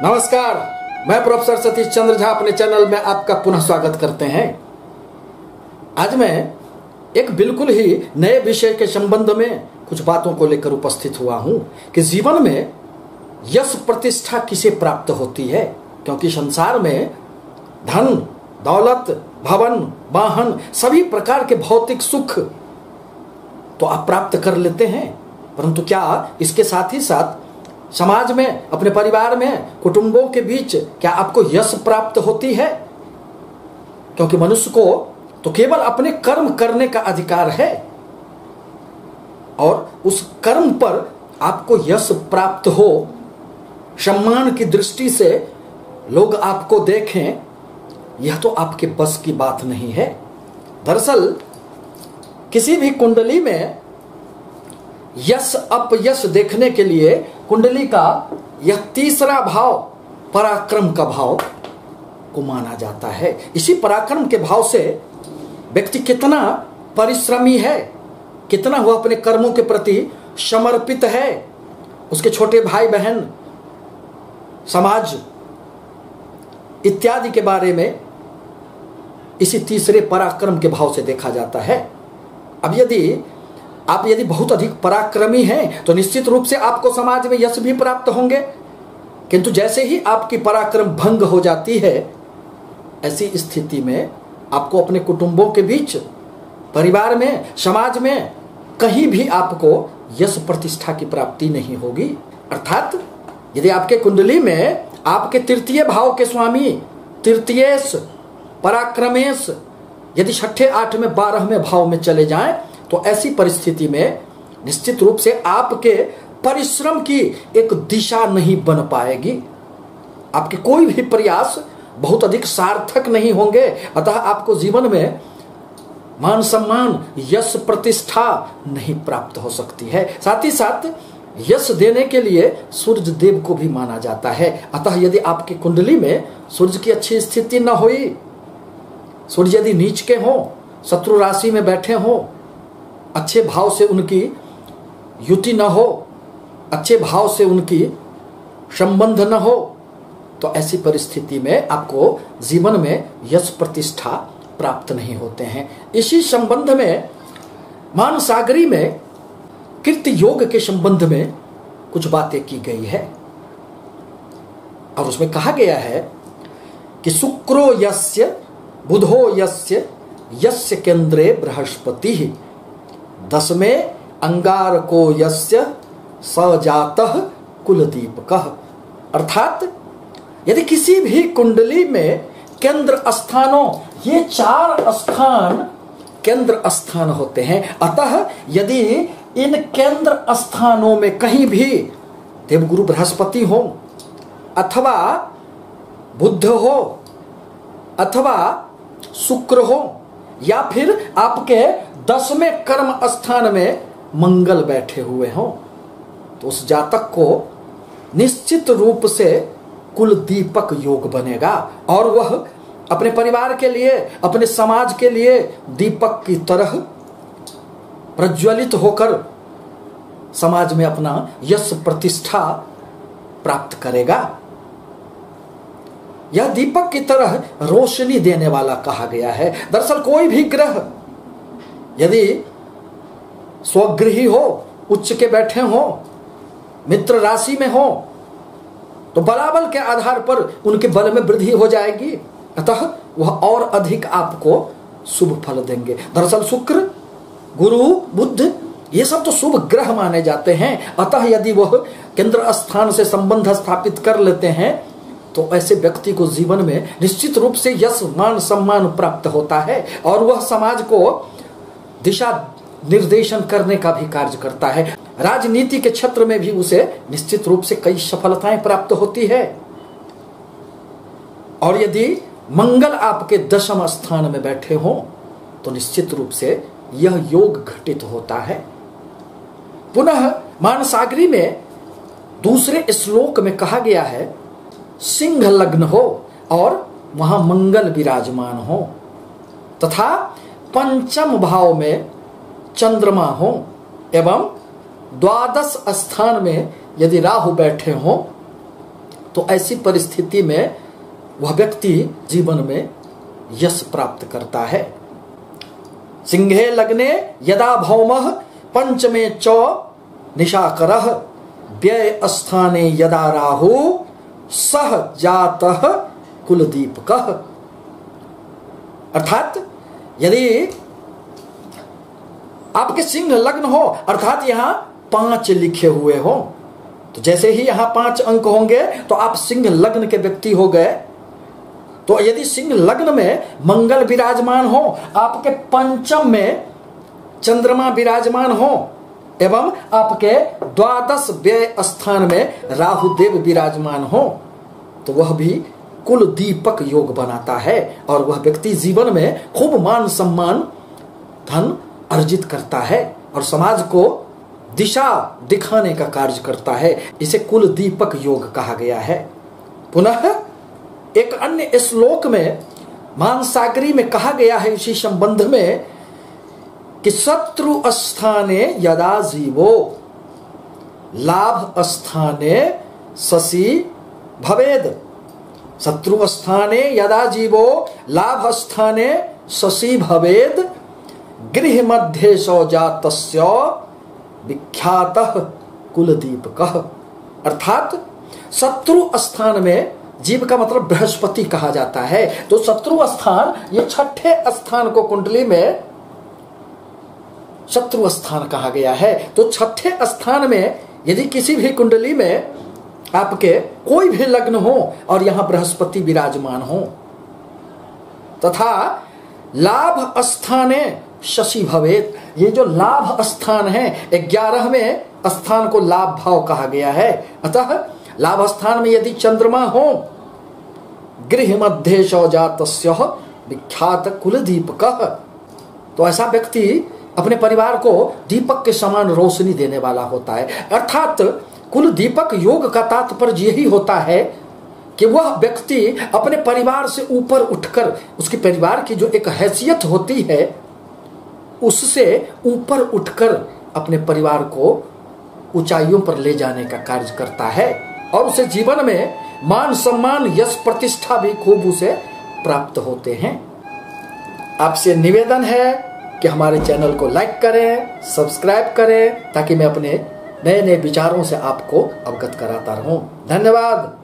नमस्कार, मैं प्रोफेसर सतीश चंद्र झा अपने चैनल में आपका पुनः स्वागत करते हैं। आज मैं एक बिल्कुल ही नए विषय के संबंध में कुछ बातों को लेकर उपस्थित हुआ हूं कि जीवन में यश प्रतिष्ठा किसे प्राप्त होती है। क्योंकि संसार में धन, दौलत, भवन, वाहन, सभी प्रकार के भौतिक सुख तो आप प्राप्त कर लेते हैं, परंतु क्या इसके साथ ही साथ समाज में, अपने परिवार में, कुटुंबों के बीच क्या आपको यश प्राप्त होती है? क्योंकि मनुष्य को तो केवल अपने कर्म करने का अधिकार है और उस कर्म पर आपको यश प्राप्त हो, सम्मान की दृष्टि से लोग आपको देखें, यह तो आपके बस की बात नहीं है। दरअसल किसी भी कुंडली में यश अपयश देखने के लिए कुंडली का यह तीसरा भाव पराक्रम का भाव को माना जाता है। इसी पराक्रम के भाव से व्यक्ति कितना परिश्रमी है, कितना वह अपने कर्मों के प्रति समर्पित है, उसके छोटे भाई बहन, समाज इत्यादि के बारे में इसी तीसरे पराक्रम के भाव से देखा जाता है। अब यदि बहुत अधिक पराक्रमी हैं तो निश्चित रूप से आपको समाज में यश भी प्राप्त होंगे, किंतु जैसे ही आपकी पराक्रम भंग हो जाती है, ऐसी स्थिति में आपको अपने कुटुंबों के बीच, परिवार में, समाज में कहीं भी आपको यश प्रतिष्ठा की प्राप्ति नहीं होगी। अर्थात यदि आपके कुंडली में आपके तृतीय भाव के स्वामी तृतीयेश, पराक्रमेश यदि छठे, आठवें, 12वें भाव में चले जाएं, तो ऐसी परिस्थिति में निश्चित रूप से आपके परिश्रम की एक दिशा नहीं बन पाएगी। आपके कोई भी प्रयास बहुत अधिक सार्थक नहीं होंगे। अतः आपको जीवन में मान सम्मान, यश प्रतिष्ठा नहीं प्राप्त हो सकती है। साथ ही साथ यश देने के लिए सूर्य देव को भी माना जाता है। अतः यदि आपकी कुंडली में सूर्य की अच्छी स्थिति न हुई, सूर्य यदि नीच के हों, शत्रु राशि में बैठे हों, अच्छे भाव से उनकी युति न हो, अच्छे भाव से उनकी संबंध न हो, तो ऐसी परिस्थिति में आपको जीवन में यश प्रतिष्ठा प्राप्त नहीं होते हैं। इसी संबंध में मानसागरी में कीर्ति योग के संबंध में कुछ बातें की गई है और उसमें कहा गया है कि शुक्रो यस्य बुधो यस्य यस्य केंद्रे बृहस्पति दसमें अंगारको यस्य सजातः कुलदीपकः। अर्थात यदि किसी भी कुंडली में केंद्र स्थानों, ये 4 स्थान केंद्र स्थान होते हैं। अतः यदि इन केंद्र स्थानों में कहीं भी देवगुरु बृहस्पति हो, अथवा बुध हो, अथवा शुक्र हो, या फिर आपके 10वें कर्म स्थान में मंगल बैठे हुए हों, तो उस जातक को निश्चित रूप से कुल दीपक योग बनेगा और वह अपने परिवार के लिए, अपने समाज के लिए दीपक की तरह प्रज्वलित होकर समाज में अपना यश प्रतिष्ठा प्राप्त करेगा। यह दीपक की तरह रोशनी देने वाला कहा गया है। दरअसल कोई भी ग्रह यदि स्वगृही हो, उच्च के बैठे हो, मित्र राशि में हो, तो बलाबल के आधार पर उनके बल में वृद्धि हो जाएगी। अतः वह और अधिक आपको शुभ फल देंगे। दरअसल शुक्र, गुरु, बुध ये सब तो शुभ ग्रह माने जाते हैं। अतः यदि वह केंद्र स्थान से संबंध स्थापित कर लेते हैं तो ऐसे व्यक्ति को जीवन में निश्चित रूप से यश, मान, सम्मान प्राप्त होता है और वह समाज को दिशा निर्देशन करने का भी कार्य करता है। राजनीति के क्षेत्र में भी उसे निश्चित रूप से कई सफलताएं प्राप्त होती है। और यदि मंगल आपके 10वें स्थान में बैठे हों तो निश्चित रूप से यह योग घटित होता है। पुनः मानसागरी में दूसरे श्लोक में कहा गया है, सिंह लग्न हो और वहां मंगल विराजमान हो, तथा 5वें भाव में चंद्रमा हो एवं 12 स्थान में यदि राहु बैठे हों तो ऐसी परिस्थिति में वह व्यक्ति जीवन में यश प्राप्त करता है। सिंहे लग्ने यदा भौमः पंचमे च निशाकरः व्यय स्थाने यदा राहु सह जातः कुलदीपकः। अर्थात यदि आपके सिंह लग्न हो, अर्थात यहां 5 लिखे हुए हो, तो जैसे ही यहां 5 अंक होंगे तो आप सिंह लग्न के व्यक्ति हो गए। तो यदि सिंह लग्न में मंगल विराजमान हो, आपके पंचम में चंद्रमा विराजमान हो एवं आपके 12 व्यय स्थान में राहुदेव विराजमान हो, तो वह भी कुल दीपक योग बनाता है और वह व्यक्ति जीवन में खूब मान सम्मान धन अर्जित करता है और समाज को दिशा दिखाने का कार्य करता है। इसे कुल दीपक योग कहा गया है। पुनः एक अन्य श्लोक में मानसागरी में कहा गया है इसी संबंध में कि शत्रु स्थाने यदा जीवो लाभ स्थाने शशि भवेद। शत्रु स्थाने यदा जीवो लाभ स्थाने शशि भवेद गृह मध्ये सौजातस्य विख्यातः कुलदीपकः। अर्थात शत्रु स्थान में, जीव का मतलब बृहस्पति कहा जाता है, तो शत्रु स्थान ये 6ठे स्थान को कुंडली में शत्रु स्थान कहा गया है। तो 6ठे स्थान में यदि किसी भी कुंडली में आपके कोई भी लग्न हो और यहां बृहस्पति विराजमान हो तथा लाभ स्थाने शशि भवेद, ये जो लाभ स्थान है 11वें स्थान को लाभ भाव कहा गया है। अतः लाभ स्थान में यदि चंद्रमा हो, गृह मध्ये सौजातस्य विख्यात कुलदीपकः, तो ऐसा व्यक्ति अपने परिवार को दीपक के समान रोशनी देने वाला होता है। अर्थात कुल दीपक योग का तात्पर्य यही होता है कि वह व्यक्ति अपने परिवार से ऊपर उठकर, उसके परिवार की जो एक हैसियत होती है उससे ऊपर उठकर अपने परिवार को ऊंचाइयों पर ले जाने का कार्य करता है और उसे जीवन में मान सम्मान यश प्रतिष्ठा भी खूब उसे प्राप्त होते हैं। आपसे निवेदन है कि हमारे चैनल को लाइक करें, सब्सक्राइब करें, ताकि मैं अपने नए नए विचारों से आपको अवगत कराता रहूं। धन्यवाद।